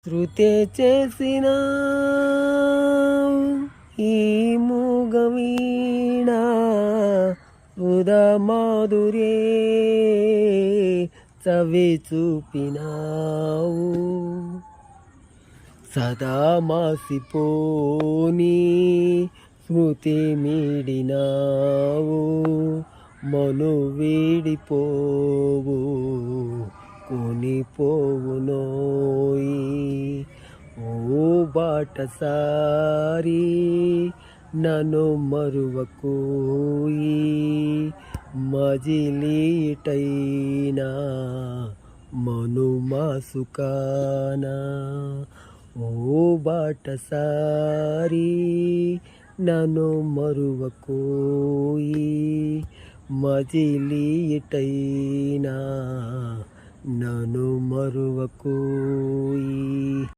శృతే చేసిన ఈ మూగవీణ ఉదా మాధుర్యే చవి చూపినావు సదా మాసిపోని స్మృతి మీడినావు మను వీడిపోవు కొనిపోవు నోయి ఓ బాటసారి నన్ను మరువకోయి మజిలీటైనా మను మాసుకానా ఓ బాటసారి నన్ను మరువకోయి మజిలీటైనా నన్ను మరువకోయి